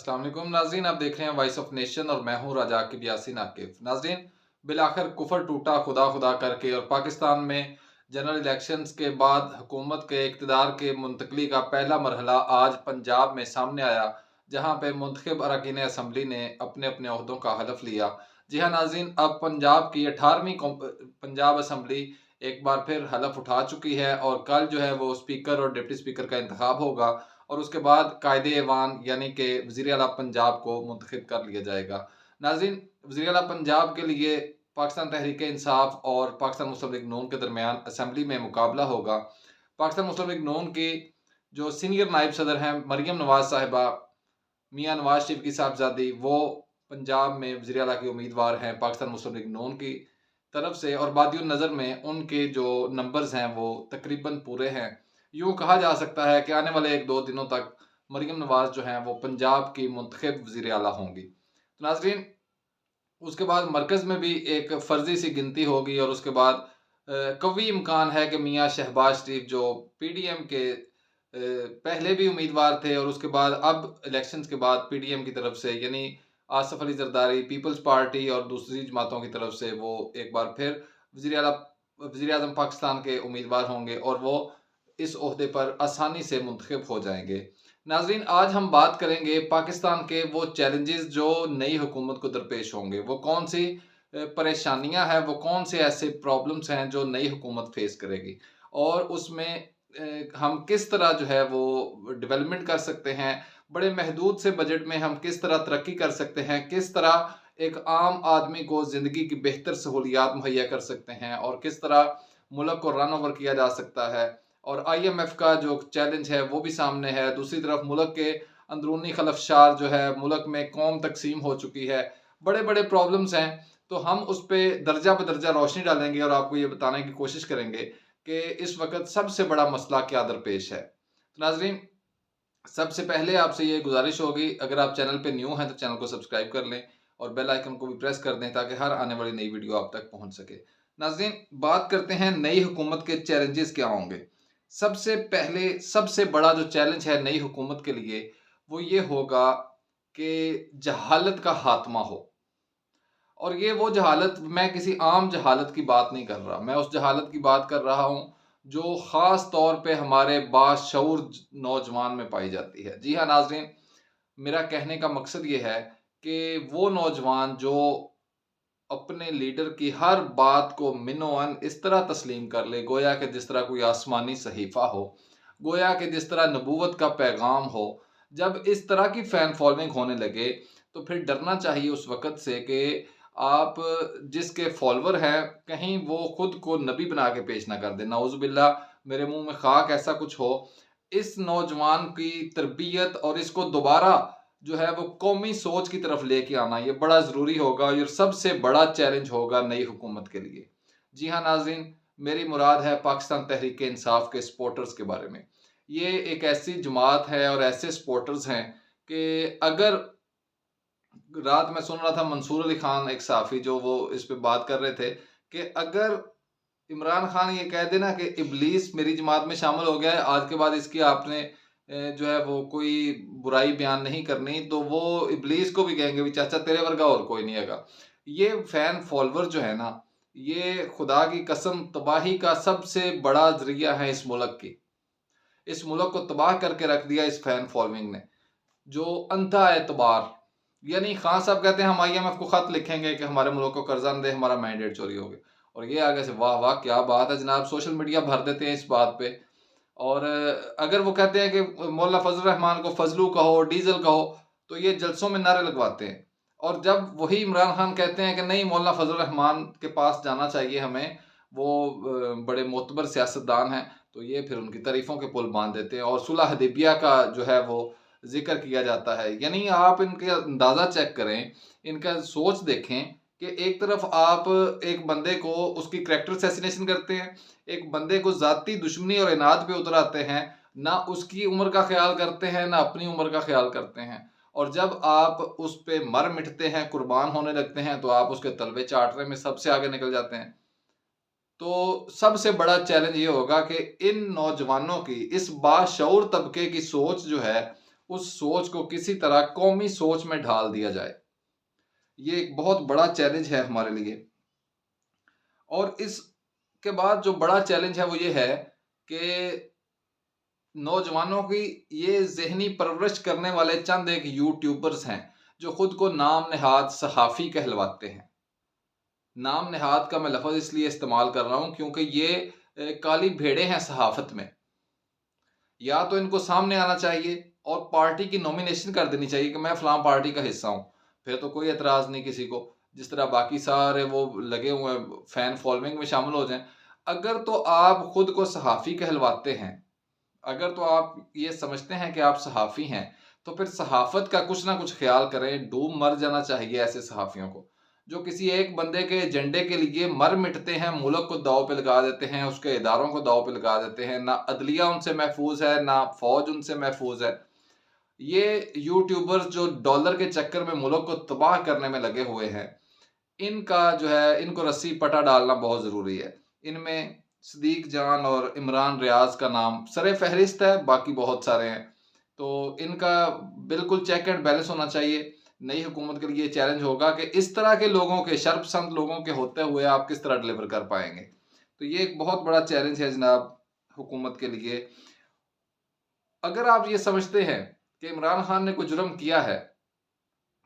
अस्सलाम वालेकुम नाजरीन, आप देख रहे हैं वॉइस ऑफ नेशन और मैं हूं राजा की यासीन आकिफ। नाजरीन, बिलाखिर कुफर टूटा खुदा खुदा करके और पाकिस्तान में जनरल इलेक्शंस के बाद हुकूमत के इक़्तिदार के मुंतकली का पहला मरहला आज पंजाब में सामने आया, जहां पे मुंतखब अरकान असम्बली ने अपने अपने ओहदों का हलफ लिया। जी हाँ नाजरीन, अब पंजाब की 18वीं पंजाब असम्बली एक बार फिर हलफ उठा चुकी है और कल जो है वो स्पीकर और डिप्टी स्पीकर का इंतखाब होगा और उसके बाद कायदे ऐवान यानी कि वज़ीर आला पंजाब को मुंतखब कर लिया जाएगा। नाज़रीन, वज़ीर आला पंजाब के लिए पाकिस्तान तहरीक इंसाफ और पाकिस्तान मुस्लिम लीग नून के दरमियान असम्बली में मुकाबला होगा। पाकिस्तान मुस्लिम लीग नून की जो सीनियर नायब सदर हैं मरियम नवाज़ साहिबा, मियाँ नवाज शरीफ की साहबजादी, वो पंजाब में वज़ीर आला की उम्मीदवार हैं पाकिस्तान मुस्लिम लीग नून की तरफ से और बादियुन नज़र में उनके जो नंबर्स हैं वो तकरीबन पूरे हैं। यूँ कहा जा सकता है कि आने वाले 1-2 दिनों तक मरियम नवाज़ जो हैं वो पंजाब की मुंतखब वज़ीर आला होंगी। तो नाज़रीन, उसके बाद मरकज़ में भी एक फ़र्ज़ी सी गिनती होगी और उसके बाद कवी इम्कान है कि मियाँ शहबाज शरीफ जो पीडीएम के पहले भी उम्मीदवार थे और उसके बाद अब इलेक्शंस के बाद पीडीएम की तरफ से यानी आसफ अली जरदारी पीपल्स पार्टी और दूसरी जमातों की तरफ से वो एक बार फिर वज़ीर आज़म पाकिस्तान के उम्मीदवार होंगे और वो इस ओहदे पर आसानी से मुंतखब हो जाएंगे। नाज़रीन, आज हम बात करेंगे पाकिस्तान के वो चैलेंजेस जो नई हुकूमत को दरपेश होंगे। वो कौन सी परेशानियां हैं, वो कौन से ऐसे प्रॉब्लम्स हैं जो नई हुकूमत फेस करेगी और उसमें हम किस तरह जो है वो डेवलपमेंट कर सकते हैं, बड़े महदूद से बजट में हम किस तरह तरक्की कर सकते हैं, किस तरह एक आम आदमी को ज़िंदगी की बेहतर सहूलियात मुहैया कर सकते हैं और किस तरह मुल्क को रन ओवर किया जा सकता है। और आईएमएफ का जो चैलेंज है वो भी सामने है। दूसरी तरफ मुल्क के अंदरूनी खलफशार जो है, मुल्क में कौम तकसीम हो चुकी है, बड़े बड़े प्रॉब्लम्स हैं। तो हम उस पर दर्जा बदर्जा रोशनी डालेंगे और आपको ये बताने की कोशिश करेंगे कि इस वक्त सबसे बड़ा मसला क्या दरपेश है। तो नाजरीन, सबसे पहले आपसे ये गुजारिश होगी, अगर आप चैनल पे न्यू हैं तो चैनल को सब्सक्राइब कर लें और बेल आइकन को भी प्रेस कर दें ताकि हर आने वाली नई वीडियो आप तक पहुंच सके। नाज़रीन, बात करते हैं नई हुकूमत के चैलेंजेस क्या होंगे। सबसे पहले सबसे बड़ा जो चैलेंज है नई हुकूमत के लिए वो ये होगा कि जहालत का खात्मा हो। और ये वो जहालत, मैं किसी आम जहालत की बात नहीं कर रहा, मैं उस जहालत की बात कर रहा हूँ जो ख़ास तौर पे हमारे बाशऊर नौजवान में पाई जाती है। जी हाँ नाज़रीन, मेरा कहने का मकसद ये है कि वो नौजवान जो अपने लीडर की हर बात को मिनो-अन इस तरह तस्लीम कर ले गोया कि जिस तरह कोई आसमानी सहीफ़ा हो, गोया कि जिस तरह नबूवत का पैगाम हो। जब इस तरह की फ़ैन फ़ॉलोइंग होने लगे, तो फिर डरना चाहिए उस वक़्त से कि आप जिसके फ़ॉलोवर हैं, कहीं वो खुद को नबी बना के पेश ना कर दें। नाउज़ुबिल्लाह, मेरे मुँह में ख़ाक ऐसा कुछ हो। इस नौजवान की तरबियत और इसको दोबारा जो है वो कौमी सोच की तरफ लेके आना ये बड़ा ज़रूरी होगा और सबसे बड़ा चैलेंज होगा नई हुकूमत के लिए। जी हाँ नाज़रीन, मेरी मुराद है पाकिस्तान तहरीक इंसाफ के सपोर्टर्स के बारे में। ये एक ऐसी जमात है और ऐसे सपोर्टर्स हैं कि अगर रात में सुन रहा था मंसूर अली खान एक सहाफ़ी जो वो इस पे बात कर रहे थे कि अगर इमरान खान ये कह देना कि इब्लीस मेरी जमात में शामिल हो गया है, आज के बाद इसकी आपने जो है वो कोई बुराई बयान नहीं करनी, तो वो इब्लीस को भी कहेंगे भी चाचा तेरे वर्गा और कोई नहीं हैगा। ये फैन फॉलोवर जो है ना, ये खुदा की कसम तबाही का सबसे बड़ा ज़रिया है इस मुल्क की। इस मुल्क को तबाह करके रख दिया इस फैन फॉलोइंग ने। जो अंधा एतबार, यानी खान साहब कहते हैं हम आईएमएफ को खत लिखेंगे कि हमारे मुल्क को कर्जा न दे, हमारा मैंडेट चोरी हो गया। और ये आगे से वाह वाह क्या बात है जनाब, सोशल मीडिया भर देते हैं इस बात पे। और अगर वो कहते हैं कि मौलाना फजल रहमान को फजलू कहो, डीजल कहो, तो ये जलसों में नारे लगवाते हैं। और जब वही इमरान खान कहते हैं कि नहीं मौलाना फजल रहमान के पास जाना चाहिए हमें, वो बड़े मोतबर सियासतदान हैं, तो ये फिर उनकी तारीफों के पुल बांध देते हैं और सुलह हदीबिया का जो है वो जिक्र किया जाता है। यानी आप इनके अंदाज़ा चेक करें, इनका सोच देखें कि एक तरफ आप एक बंदे को उसकी करैक्टर असैसिनेशन करते हैं, एक बंदे को ज़ाती दुश्मनी और इनाद पे उतराते हैं, ना उसकी उम्र का ख्याल करते हैं, ना अपनी उम्र का ख्याल करते हैं। और जब आप उस पे मर मिटते हैं, कुर्बान होने लगते हैं, तो आप उसके तलवे चाटने में सबसे आगे निकल जाते हैं। तो सबसे बड़ा चैलेंज ये होगा कि इन नौजवानों की, इस बाशऊर तबके की सोच जो है, उस सोच को किसी तरह कौमी सोच में ढाल दिया जाए। ये एक बहुत बड़ा चैलेंज है हमारे लिए। और इसके बाद जो बड़ा चैलेंज है वो ये है कि नौजवानों की ये ज़हनी परवरिश करने वाले चंद एक यूट्यूबर्स हैं जो खुद को नाम नेहाद सहाफ़ी कहलवाते हैं। नाम नेहाद का मैं लफ्ज़ इसलिए इस्तेमाल कर रहा हूँ क्योंकि ये काली भेड़ें हैं सहाफ़त में। या तो इनको सामने आना चाहिए और पार्टी की नॉमिनेशन कर देनी चाहिए कि मैं फ़लाँ पार्टी का हिस्सा हूँ। फिर तो कोई एतराज़ नहीं किसी को। जिस तरह बाकी सारे वो लगे हुए हैं फ़ैन फ़ॉलोइंग में शामिल हो जाएँ। अगर तो आप खुद को सहाफ़ी कहलवाते हैं, अगर तो आप ये समझते हैं कि आप सहाफ़ी हैं, तो फिर सहाफ़त का कुछ ना कुछ ख़्याल करें। डूब मर जाना चाहिए ऐसे सहाफ़ियों को, जो किसी एक बंदे के एजेंडे के लिए मर मिटते हैं, मुल्क को दाँव पे लगा देते हैं, उसके इदारों को दाँव पे लगा देते हैं। ना अदलिया उनसे महफूज़ है, ना फ़ौज उनसे महफूज़ है। ये यूट्यूबर्स जो डॉलर के चक्कर में मुल्क को तबाह करने में लगे हुए हैं, इनका जो है इनको रस्सी पटा डालना बहुत ज़रूरी है। इनमें सदीक जान और इमरान रियाज़ का नाम सर-ए-फ़हरिस्त है, बाकी बहुत सारे हैं। तो इनका बिल्कुल चेक एंड बैलेंस होना चाहिए। नई हुकूमत के लिए चैलेंज होगा कि इस तरह के लोगों के, शर्पसंद लोगों के होते हुए आप किस तरह डिलीवर कर पाएँगे। तो ये एक बहुत बड़ा चैलेंज है जनाब हुकूमत के लिए। अगर आप ये समझते हैं कि इमरान खान ने कोई जुर्म किया है,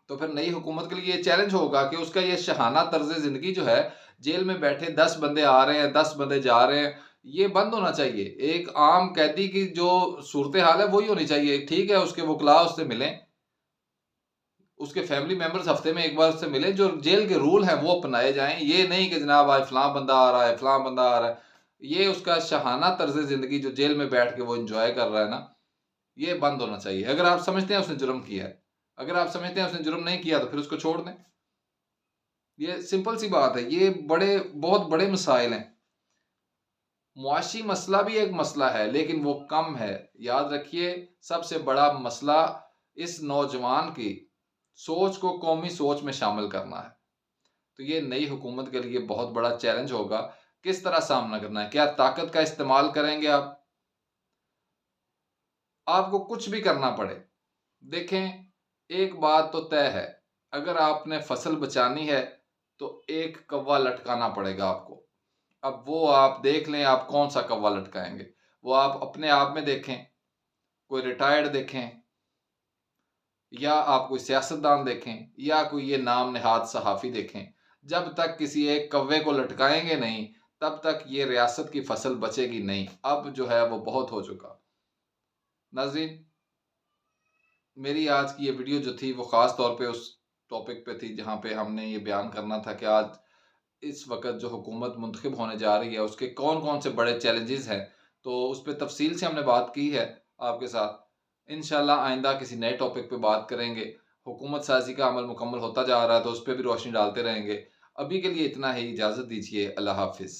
तो फिर नई हुकूमत के लिए चैलेंज होगा कि उसका ये शहाना तर्ज ज़िंदगी जो है, जेल में बैठे 10 बंदे आ रहे हैं, 10 बंदे जा रहे हैं, ये बंद होना चाहिए। एक आम कैदी की जो सूरत हाल है वही होनी चाहिए। ठीक है, उसके वकला उससे मिलें, उसके फैमिली मेंबर्स हफ्ते में एक बार उससे मिलें, जो जेल के रूल हैं वो अपनाए जाएँ। ये नहीं कि जनाब आज फलाँ बंदा आ रहा है, फलाँ बंदा आ रहा है। ये उसका शहाना तर्ज ज़िंदगी जो जेल में बैठ के वो एन्जॉय कर रहा है ना, ये बंद होना चाहिए। अगर आप समझते हैं उसने जुर्म किया है, अगर आप समझते हैं उसने जुर्म नहीं किया तो फिर उसको छोड़ दें। ये सिंपल सी बात है। ये बहुत बड़े मसाइल हैं। मुआशी मसला भी एक मसला है लेकिन वो कम है। याद रखिए, सबसे बड़ा मसला इस नौजवान की सोच को कौमी सोच में शामिल करना है। तो ये नई हुकूमत के लिए बहुत बड़ा चैलेंज होगा। किस तरह सामना करना है? क्या ताकत का इस्तेमाल करेंगे आप? आपको कुछ भी करना पड़े, देखें, एक बात तो तय है, अगर आपने फसल बचानी है तो एक कौवा लटकाना पड़ेगा आपको। अब वो आप देख लें आप कौन सा कौवा लटकाएंगे। वो आप अपने आप में देखें, कोई रिटायर्ड देखें, या आप कोई सियासतदान देखें, या कोई ये नाम नेहाद सहाफ़ी देखें। जब तक किसी एक कौवे को लटकाएंगे नहीं, तब तक ये रियासत की फसल बचेगी नहीं। अब जो है वो बहुत हो चुका। नाज़रीन, मेरी आज की ये वीडियो जो थी वो ख़ास तौर पे उस टॉपिक पे थी जहाँ पे हमने ये बयान करना था कि आज इस वक़्त जो हुकूमत मुंतखब होने जा रही है उसके कौन-कौन से बड़े चैलेंजेस हैं। तो उस पे तफ़सील से हमने बात की है आपके साथ। इंशाअल्लाह आइंदा किसी नए टॉपिक पे बात करेंगे। हुकूमत साज़ी का अमल मुकम्मल होता जा रहा है तो उस पे भी रोशनी डालते रहेंगे। अभी के लिए इतना ही, इजाज़त दीजिए। अल्लाह हाफ़िज़।